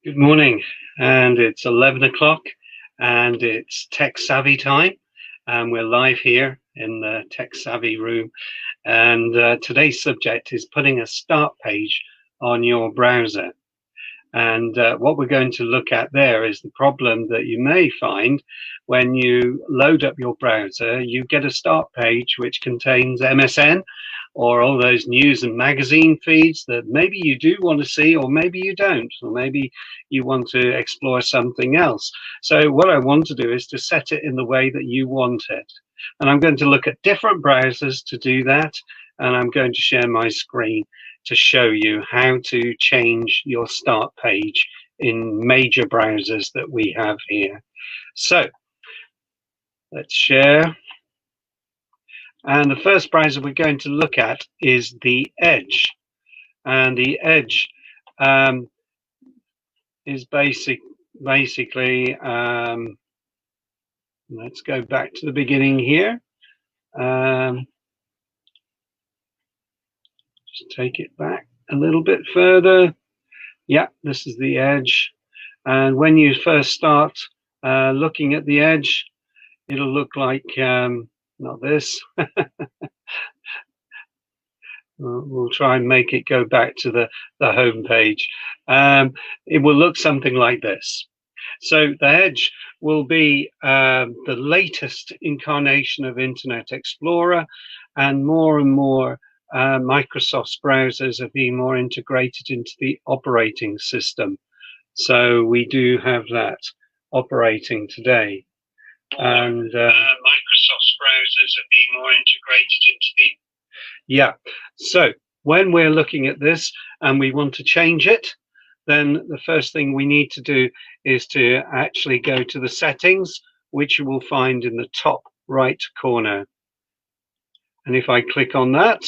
Good morning, and it's 11 o'clock, and it's Tech Savvy time, and we're live here in the Tech Savvy room. And today's subject is putting a start page on your browser. And what we're going to look at there is the problem that you may find when you load up your browser. You get a start page which contains MSN or all those news and magazine feeds that maybe you do want to see, or maybe you don't, or maybe you want to explore something else. So what I want to do is to set it in the way that you want it. And I'm going to look at different browsers to do that. And I'm going to share my screen to show you how to change your start page in major browsers that we have here. So let's share. And the first browser we're going to look at is the Edge. And the Edge is basically, let's go back to the beginning here. Just take it back a little bit further. Yeah, this is the Edge. And when you first start looking at the Edge, it'll look like, not this. We'll try and make it go back to the home page. It will look something like this. So the Edge will be the latest incarnation of Internet Explorer, and more Microsoft's browsers are being more integrated into the operating system. So we do have that operating today. And Microsoft's browsers are being more integrated into the... Yeah, so when we're looking at this and we want to change it, then the first thing we need to do is to actually go to the settings, which you will find in the top right corner. And if I click on that,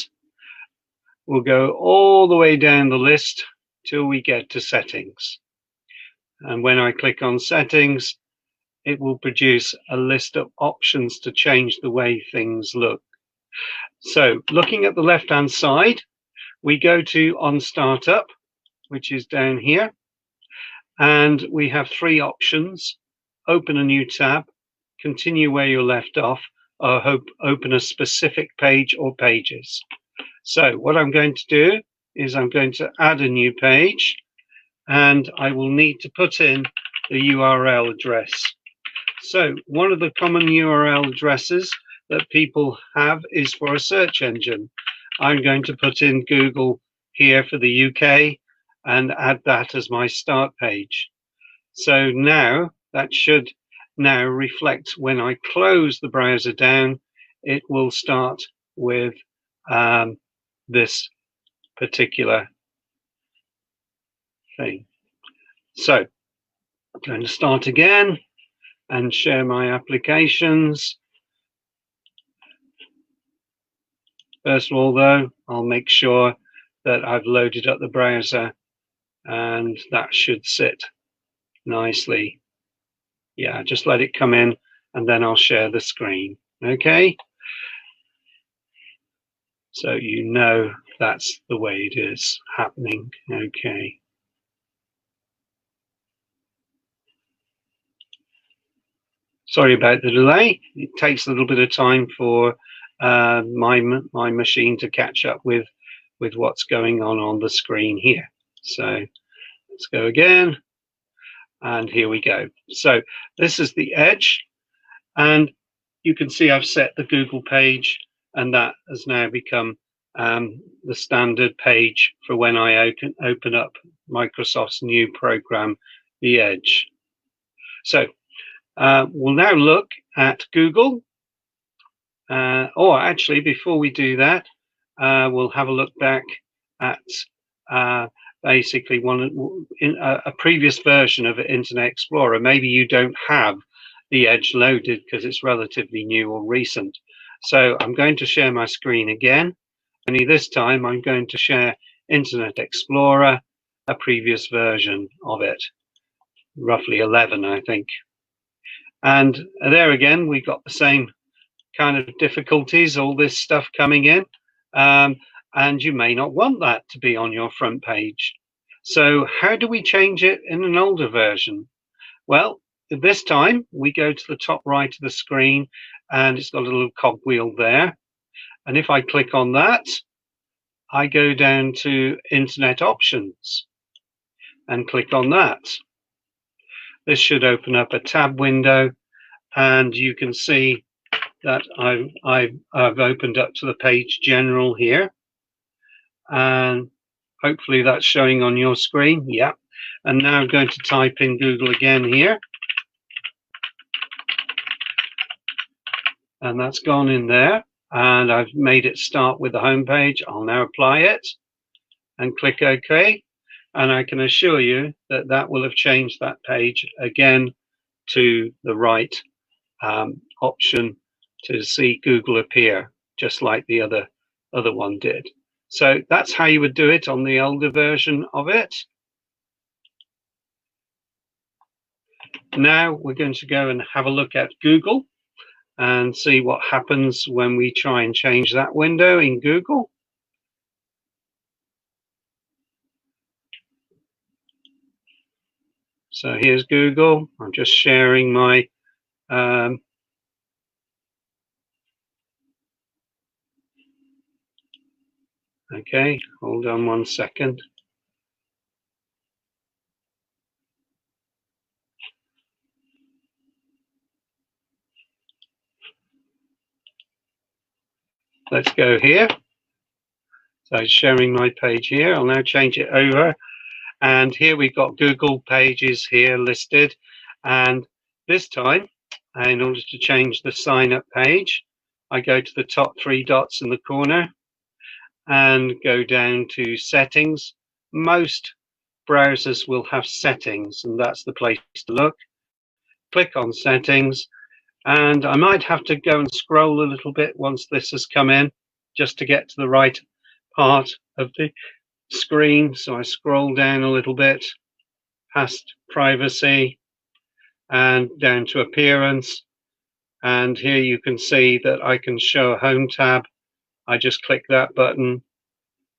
we'll go all the way down the list till we get to settings. And when I click on settings, it will produce a list of options to change the way things look. So looking at the left-hand side, we go to on startup, which is down here. And we have three options: open a new tab, continue where you left off, or open a specific page or pages. So what I'm going to do is I'm going to add a new page, and I will need to put in the URL address. So one of the common URL addresses that people have is for a search engine. I'm going to put in Google here for the UK and add that as my start page. So now that should now reflect when I close the browser down, it will start with this particular thing. So I'm going to start again and share my applications. First of all, though, I'll make sure that I've loaded up the browser, and that should sit nicely. Yeah, just let it come in and then I'll share the screen. Okay. So you know that's the way it is happening. Okay. Sorry about the delay. It takes a little bit of time for my machine to catch up with what's going on the screen here. So let's go again. And here we go. So this is the Edge. And you can see I've set the Google page, and that has now become the standard page for when I open up Microsoft's new program, the Edge. So we'll now look at Google. Or actually, before we do that, we'll have a look back at basically a previous version of Internet Explorer. Maybe you don't have the Edge loaded because it's relatively new or recent. So I'm going to share my screen again. Only this time I'm going to share Internet Explorer, a previous version of it, roughly 11, I think. And there again, we got the same kind of difficulties, all this stuff coming in. And you may not want that to be on your front page. So how do we change it in an older version? Well, this time we go to the top right of the screen and it's got a little cogwheel there. And if I click on that, I go down to Internet Options and click on that. This should open up a tab window and you can see that I've opened up to the page general here. And hopefully that's showing on your screen. Yeah. And now I'm going to type in Google again here. And that's gone in there. And I've made it start with the home page. I'll now apply it and click OK. And I can assure you that that will have changed that page again to the right option to see Google appear, just like the other one did. So that's how you would do it on the older version of it. Now we're going to go and have a look at Google and see what happens when we try and change that window in Google. So here's Google. I'm just sharing my okay, hold on 1 second. Let's go here. So it's sharing my page here. I'll now change it over. And here we've got Google pages here listed. And this time, in order to change the sign up page, I go to the top 3 dots in the corner and go down to settings. Most browsers will have settings, and that's the place to look. Click on settings, and I might have to go and scroll a little bit once this has come in just to get to the right part of the screen. So I scroll down a little bit past privacy and down to appearance, and here you can see that I can show a home tab. I just click that button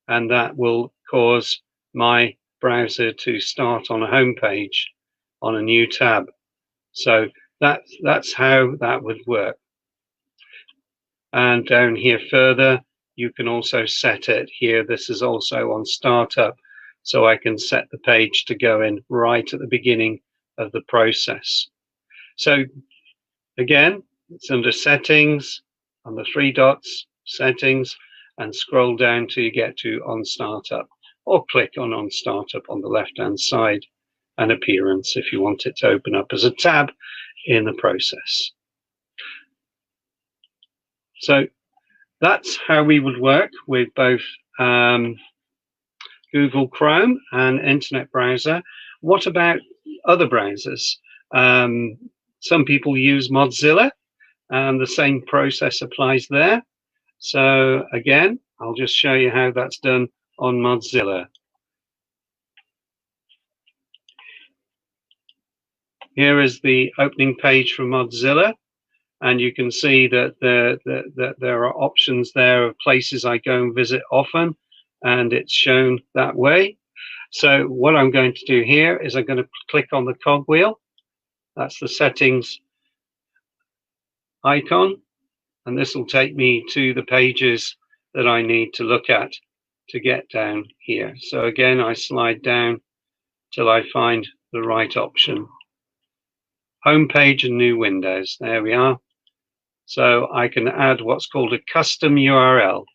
and that will cause my browser to start on a home page on a new tab. So that's how that would work. And down here further, you can also set it here. This is also on startup, so I can set the page to go in right at the beginning of the process. So again, it's under settings on the 3 dots, settings, and scroll down till you get to on startup, or click on startup on the left hand side, and appearance if you want it to open up as a tab in the process. So that's how we would work with both Google Chrome and Internet Browser. What about other browsers? Some people use Mozilla, and the same process applies there. So again, I'll just show you how that's done on Mozilla. Here is the opening page for Mozilla, and you can see that there are options there of places I go and visit often, and it's shown that way. So what I'm going to do here is I'm going to click on the cogwheel. That's the settings icon, and this will take me to the pages that I need to look at to get down here. So again, I slide down till I find the right option. Home page and new windows. There we are. So I can add what's called a custom URL.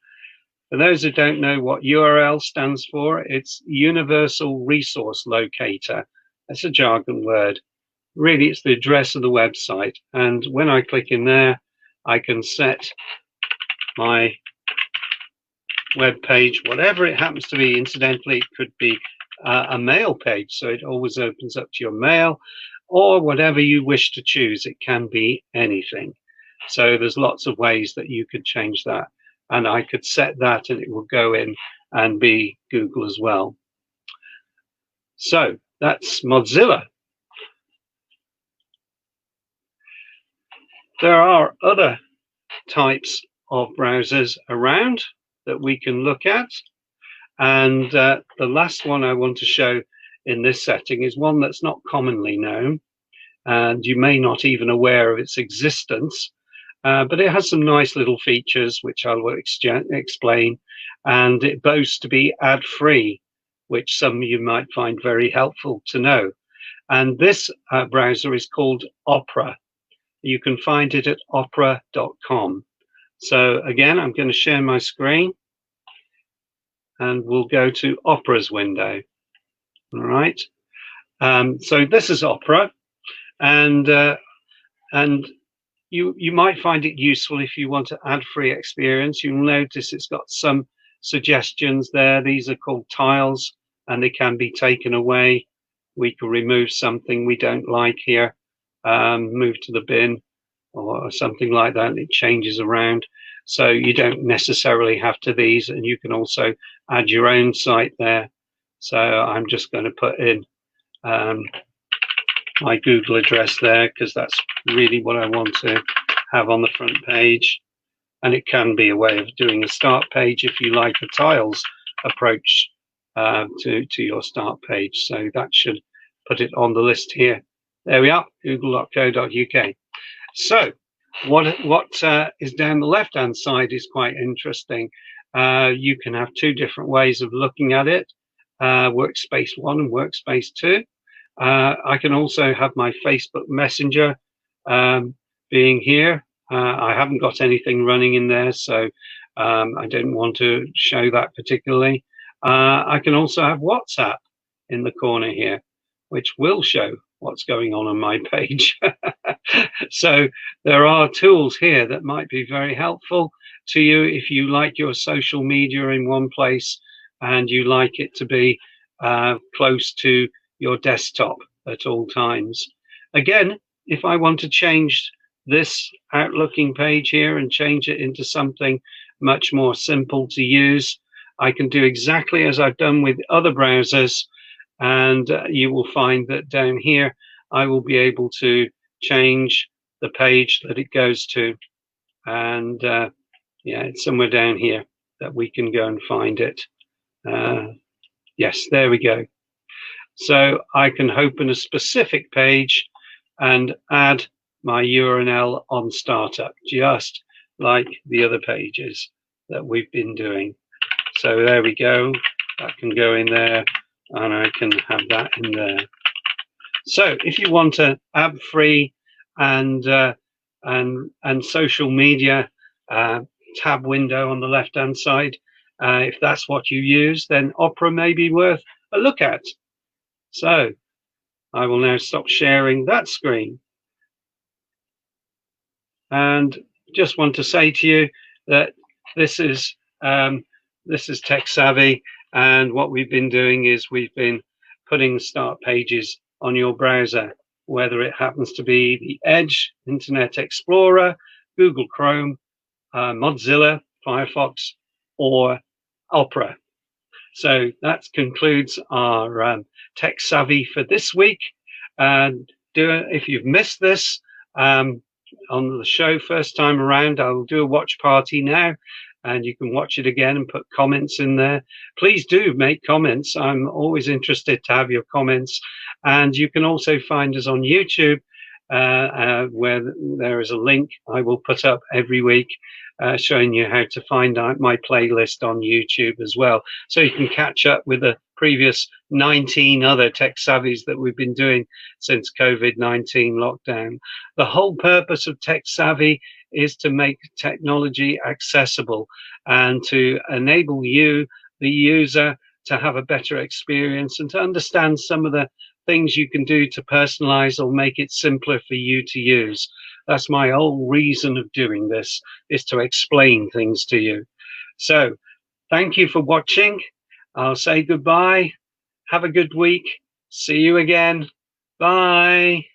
For those who don't know what URL stands for, it's Universal Resource Locator. That's a jargon word. Really, it's the address of the website. And when I click in there, I can set my web page, whatever it happens to be. Incidentally, it could be a mail page, so it always opens up to your mail, or whatever you wish to choose. It can be anything. So there's lots of ways that you could change that. And I could set that and it will go in and be Google as well. So that's Mozilla. There are other types of browsers around that we can look at. And the last one I want to show in this setting is one that's not commonly known, and you may not even aware of its existence, but it has some nice little features which I will explain, and it boasts to be ad-free, which some of you might find very helpful to know. And this browser is called Opera. You can find it at opera.com. So again, I'm going to share my screen, and we'll go to Opera's window. All right. So this is Opera, and you might find it useful if you want an ad-free experience. You'll notice it's got some suggestions there. These are called tiles, and they can be taken away. We can remove something we don't like here, move to the bin or something like that, and it changes around. So you don't necessarily have to these, and you can also add your own site there. So I'm just going to put in my Google address there, because that's really what I want to have on the front page. And it can be a way of doing a start page if you like a tiles approach to your start page. So that should put it on the list here. There we are, google.co.uk. So what is down the left hand side is quite interesting. You can have two different ways of looking at it, workspace 1 and workspace 2. I can also have my Facebook Messenger being here. I haven't got anything running in there, so I don't want to show that particularly. I can also have WhatsApp in the corner here, which will show what's going on my page. So there are tools here that might be very helpful to you if you like your social media in one place and you like it to be close to your desktop at all times. Again, if I want to change this outlooking page here and change it into something much more simple to use, I can do exactly as I've done with other browsers, and you will find that down here I will be able to change the page that it goes to, and yeah, it's somewhere down here that we can go and find it. Yes, there we go. So I can open a specific page and add my URL on startup, just like the other pages that we've been doing. So there we go. That can go in there, and I can have that in there. So if you want an ad-free and social media tab window on the left-hand side, if that's what you use, then Opera may be worth a look at. So I will now stop sharing that screen, and just want to say to you that this is Techsavvy, and what we've been doing is we've been putting start pages on your browser, whether it happens to be the Edge, Internet Explorer, Google Chrome, Mozilla Firefox, or Opera. So that concludes our Techsavvy for this week. And if you've missed this on the show first time around, I will do a watch party now, and you can watch it again and put comments in there. Please do make comments. I'm always interested to have your comments. And you can also find us on YouTube, where there is a link I will put up every week, showing you how to find out my playlist on YouTube as well. So you can catch up with the previous 19 other Techsavvies that we've been doing since COVID-19 lockdown. The whole purpose of Techsavvy is to make technology accessible and to enable you, the user, to have a better experience and to understand some of the things you can do to personalize or make it simpler for you to use. That's my whole reason of doing this, is to explain things to you. So thank you for watching. I'll say goodbye. Have a good week. See you again. Bye.